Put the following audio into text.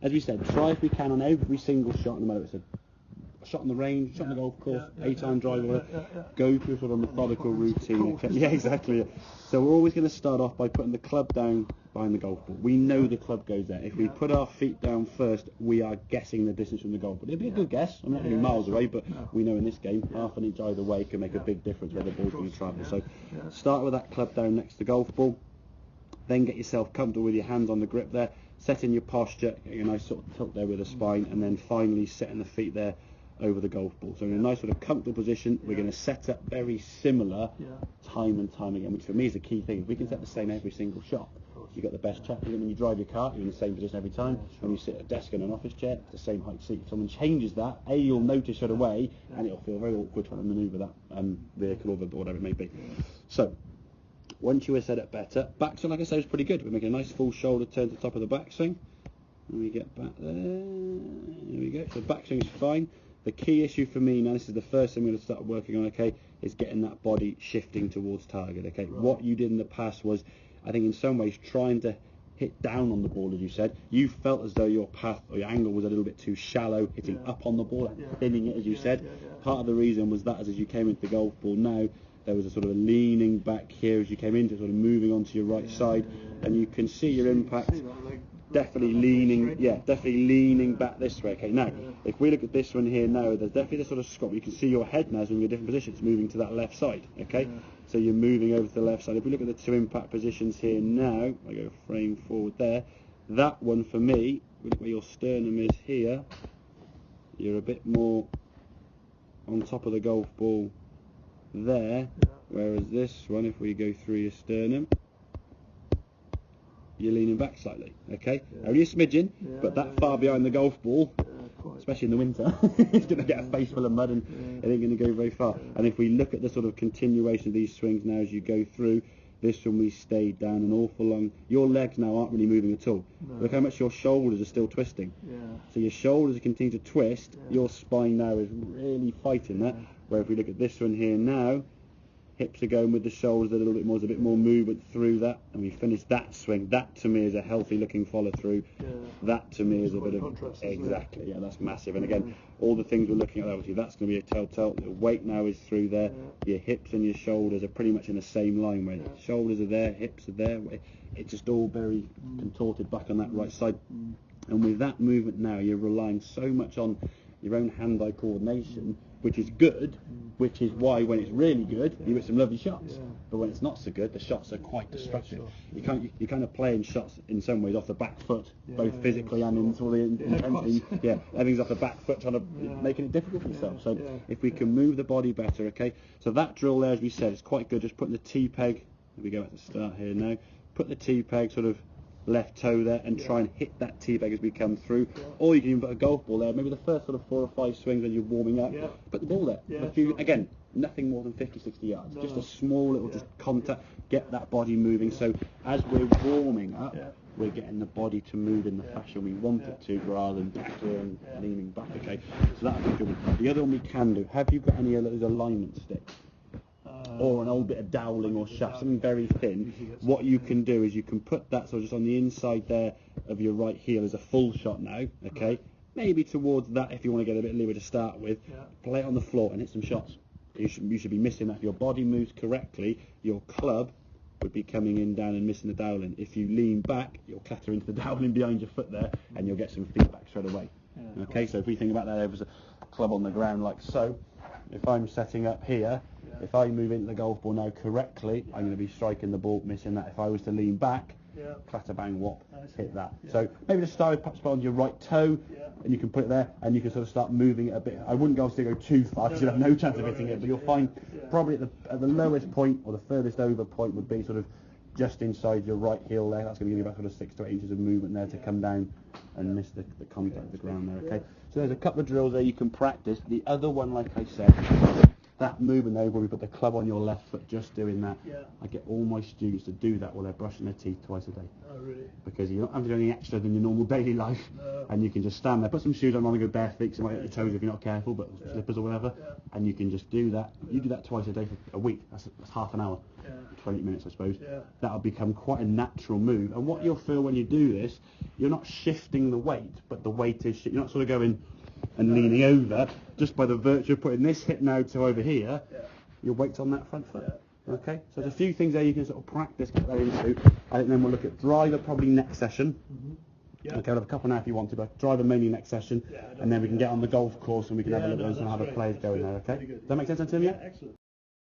as we said, try if we can on every single shot, no matter if it's a shot on the range, shot on the golf course, 8-iron driver, go through sort of a methodical routine. Okay? Yeah, exactly. So we're always going to start off by putting the club down behind the golf ball. We know the club goes there. If we put our feet down first, we are guessing the distance from the golf ball. It'll be a good guess. I'm not going to be miles away, but we know in this game, half an inch either way can make a big difference where the ball's going to travel. So start with that club down next to the golf ball. Then get yourself comfortable with your hands on the grip there. Set in your posture, get your nice sort of tilt there with the spine, and then finally setting the feet there over the golf ball. So in a nice sort of comfortable position, we're going to set up very similar time and time again, which for me is the key thing. If we can set the same every single shot, you've got the best check. When you drive your car, you're in the same position every time. When you sit at a desk in an office chair, it's the same height seat. If someone changes that, you'll notice straight away, and it'll feel very awkward trying to manoeuvre that vehicle or whatever it may be. So once you have set it better, backswing, like I say, is pretty good. We're making a nice full shoulder turn to the top of the backswing. And we get back there. There we go. So backswing is fine. The key issue for me now, this is the first thing I'm going to start working on, okay, is getting that body shifting towards target, okay. Right. What you did in the past was, I think in some ways, trying to hit down on the ball, as you said. You felt as though your path or your angle was a little bit too shallow, hitting up on the ball, thinning it, as you said. Part of the reason was that as you came into the golf ball now, there was a sort of a leaning back here as you came into, sort of moving onto your right side, and you can see your impact. Definitely leaning back this way. Okay, now if we look at this one here now, there's definitely this sort of scope. You can see your head now is in your different positions, moving to that left side. Okay, so you're moving over to the left side. If we look at the two impact positions here now, I go frame forward there. That one for me, look where your sternum is here. You're a bit more on top of the golf ball there, whereas this one, if we go through your sternum, you're leaning back slightly, okay? Only a smidgen, but that far behind the golf ball, especially in the winter, it's going to get a face full of mud and it ain't going to go very far. And if we look at the sort of continuation of these swings now as you go through, this one we stayed down an awful long. Your legs now aren't really moving at all. Look how much your shoulders are still twisting. So your shoulders are continuing to twist, your spine now is really fighting that. Where if we look at this one here now, hips are going with the shoulders a little bit more, there's a bit more movement through that, and we finish that swing. That to me is a healthy looking follow through. That to me is a bit of exactly, that's massive. And again, all the things we're looking at, obviously that's going to be a telltale. The weight now is through there. Your hips and your shoulders are pretty much in the same line, where shoulders are there, hips are there. It's just all very contorted back on that right side. And with that movement now, you're relying so much on your own hand-eye coordination, which is good, which is why when it's really good, you get some lovely shots. But when it's not so good, the shots are quite destructive. You're kind of playing shots in some ways off the back foot, both physically and in sort of the intensity. Everything's off the back foot, trying to making it difficult for yourself. So if we can move the body better, okay. So that drill there, as we said, is quite good. Just putting the T-peg. If we go at the start here now, put the T-peg sort of left toe there and try and hit that T-peg as we come through, or you can even put a golf ball there, maybe the first sort of 4 or 5 swings when you're warming up, put the ball there, again, nothing more than 50-60 yards, just a small little just contact, get that body moving. So as we're warming up, we're getting the body to move in the fashion we want it to, rather than back here and leaning back. Okay, so that'll be good. The other one we can do, have you got any of those alignment sticks? Or an old bit of dowling or shaft, something very thin. What you can do is you can put that sort of just on the inside there of your right heel as a full shot now, okay? Maybe towards that if you want to get a bit leeway to start with. Play it on the floor and hit some shots. You should be missing that. If your body moves correctly, your club would be coming in down and missing the dowling. If you lean back, you'll clatter into the dowling behind your foot there and you'll get some feedback straight away. Okay, so if we think about that as a club on the ground like so, if I'm setting up here, if I move into the golf ball now correctly, I'm going to be striking the ball, missing that. If I was to lean back, clatter, bang, whop, hit that. So maybe just start with perhaps on your right toe, and you can put it there, and you can sort of start moving it a bit. I wouldn't go too far, because you'll have no chance of hitting it, but you'll find probably at the lowest point, or the furthest over point would be sort of just inside your right heel there. That's going to give you about sort of 6 to 8 inches of movement there to come down and miss the contact of the ground there, okay? So there's a couple of drills there you can practice. The other one, like I said, that movement there where we put the club on your left foot, just doing that. Yeah. I get all my students to do that while they're brushing their teeth twice a day. Oh, really? Because you're not having to do any extra than your normal daily life. No. And you can just stand there, put some shoes on a good bare feet, so you might hit your toes if you're not careful, but slippers or whatever. Yeah. And you can just do that. You do that twice a day for a week. That's half an hour. Yeah. 20 minutes, I suppose. Yeah. That'll become quite a natural move. And what you'll feel when you do this, you're not shifting the weight, but the weight is you're not sort of going and leaning over. Just by the virtue of putting this hip now to over here, your weight's on that front foot. Yeah. Okay, so there's a few things there you can sort of practice, get that into. And then we'll look at driver probably next session. Mm-hmm. Yeah. Okay, we'll have a couple now if you want to, but driver mainly next session. Yeah, and then we can get on the golf course and we can have a look at those and have a great. play That's going good. there, okay? Really good. Does that make sense, Antonio? Yeah, excellent.